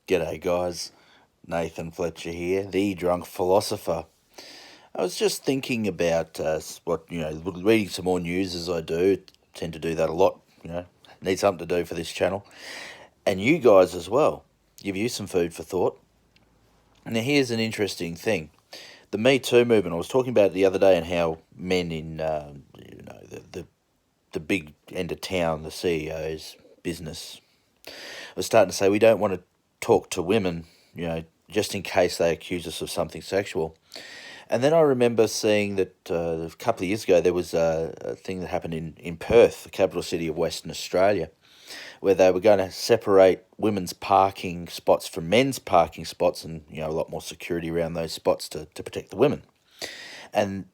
G'day, guys. Nathan Fletcher here, the drunk philosopher. I was just thinking about reading some more news as I do. Tend to do that a lot. Need something to do for this channel, and you guys as well. Give you some food for thought. Now, here's an interesting thing: the Me Too movement. I was talking about it the other day, and how men in the big end of town, the CEOs, business, are starting to say we don't want to talk to women, just in case they accuse us of something sexual. And then I remember seeing that a couple of years ago there was a thing that happened in Perth, the capital city of Western Australia, where they were going to separate women's parking spots from men's parking spots, and a lot more security around those spots to protect the women. And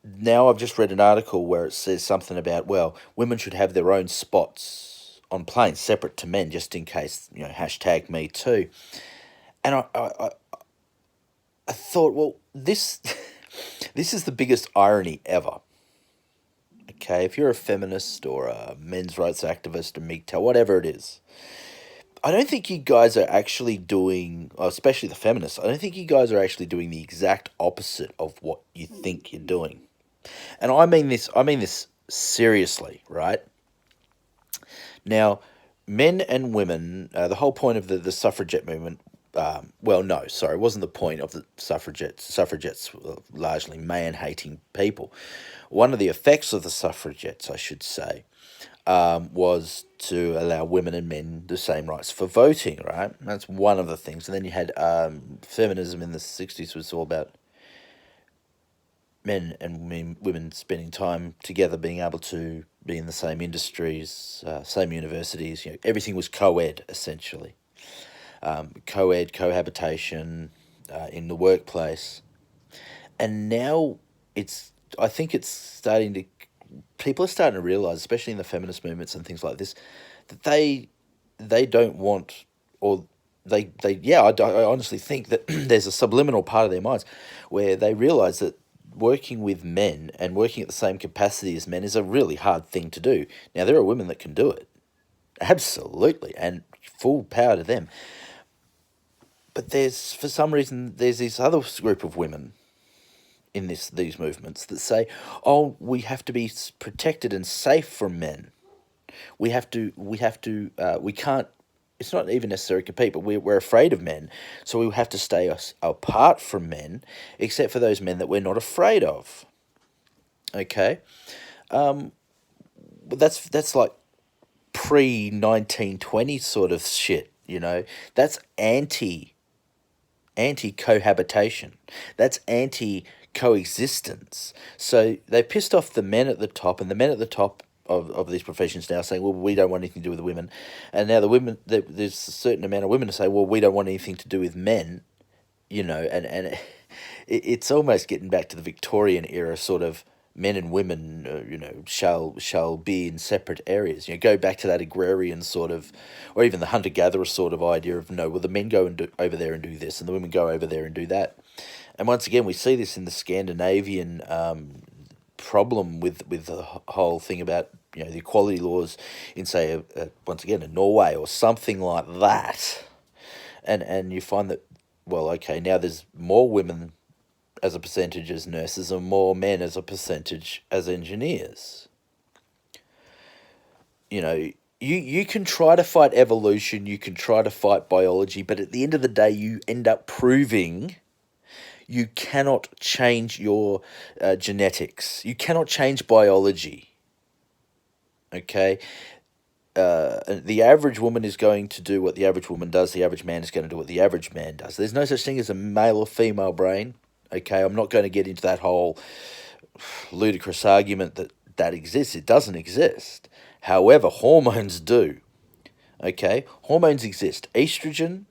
now I've just read an article where it says something about, well, women should have their own spots on planes separate to men, just in case, hashtag me too. And I thought, well, this this is the biggest irony ever. Okay, if you're a feminist or a men's rights activist, a MGTOW, whatever it is, I don't think you guys are actually doing, especially the feminists, I don't think you guys are actually doing the exact opposite of what you think you're doing. And I mean this seriously, right? Now, men and women, the whole point of the suffragette movement, it wasn't the point of the suffragettes. Suffragettes were largely man-hating people. One of the effects of the suffragettes, I should say, was to allow women and men the same rights for voting, right? That's one of the things. And then you had feminism in the 60s was all about men and women spending time together, being able to be in the same industries, same universities. Everything was co-ed, essentially. Co-ed, cohabitation in the workplace. And now I think it's people are starting to realise, especially in the feminist movements and things like this, that they don't want, or I honestly think that there's a subliminal part of their minds where they realise that working with men and working at the same capacity as men is a really hard thing to do. Now, there are women that can do it, absolutely, and full power to them. But for some reason, there's this other group of women in these movements that say, oh, we have to be protected and safe from men. We can't, it's not even necessarily compete, but we're afraid of men, so we have to stay apart from men, except for those men that we're not afraid of. Okay? But that's like pre-1920 sort of shit, That's anti-cohabitation. That's anti-coexistence. So they pissed off the men at the top, and the men at the top of these professions now saying, well, we don't want anything to do with the women. And now the women, there's a certain amount of women to say, well, we don't want anything to do with men, and it's almost getting back to the Victorian era sort of men and women, shall be in separate areas. Go back to that agrarian sort of, or even the hunter-gatherer sort of idea of, no, well, the men go and do over there and do this, and the women go over there and do that. And once again, we see this in the Scandinavian problem with the whole thing about, the equality laws in, say, once again, in Norway or something like that. And you find that, well, okay, now there's more women as a percentage as nurses and more men as a percentage as engineers. You can try to fight evolution, you can try to fight biology, but at the end of the day, you end up proving you cannot change your genetics. You cannot change biology. Okay? The average woman is going to do what the average woman does. The average man is going to do what the average man does. There's no such thing as a male or female brain. Okay, I'm not going to get into that whole ludicrous argument that exists. It doesn't exist. However, hormones do. Okay, hormones exist. Estrogen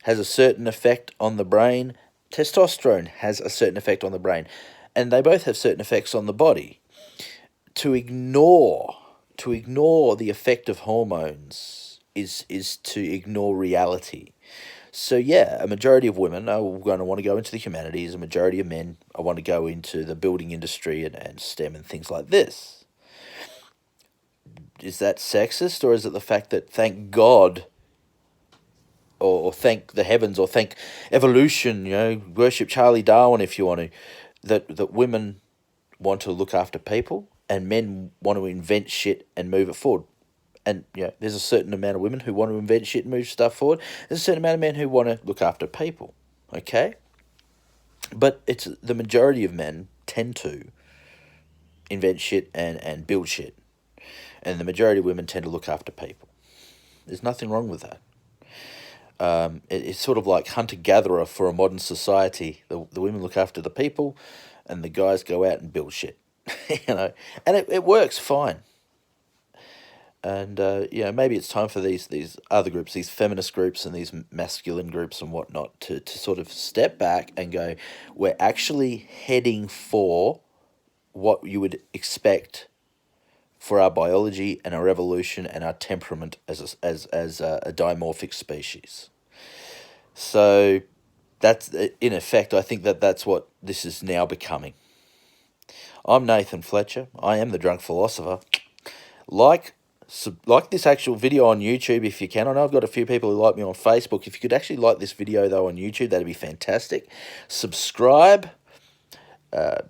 has a certain effect on the brain. Testosterone has a certain effect on the brain. And they both have certain effects on the body. To ignore the effect of hormones is to ignore reality. So yeah, a majority of women are going to want to go into the humanities. A majority of men are want to go into the building industry and STEM and things like this. Is that sexist, or is it the fact that, thank God, or thank the heavens or thank evolution, worship Charlie Darwin if you want to, that women want to look after people and men want to invent shit and move it forward. And there's a certain amount of women who want to invent shit and move stuff forward. There's a certain amount of men who want to look after people. Okay? But it's the majority of men tend to invent shit and build shit. And the majority of women tend to look after people. There's nothing wrong with that. It's sort of like hunter-gatherer for a modern society. The women look after the people and the guys go out and build shit. And it works fine. And maybe it's time for these other groups, these feminist groups and these masculine groups and whatnot, to sort of step back and go, we're actually heading for what you would expect for our biology and our evolution and our temperament as a dimorphic species. So that's, in effect, I think that's what this is now becoming. I'm Nathan Fletcher. I am the Drunk Philosopher. Like this actual video on YouTube if you can. I know I've got a few people who like me on Facebook. If you could actually like this video, though, on YouTube, that'd be fantastic. Subscribe.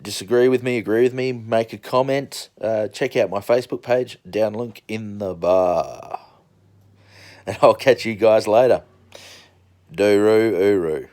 Disagree with me, agree with me, make a comment. Check out my Facebook page, down link in the bar. And I'll catch you guys later. Dooroo-oo-roo.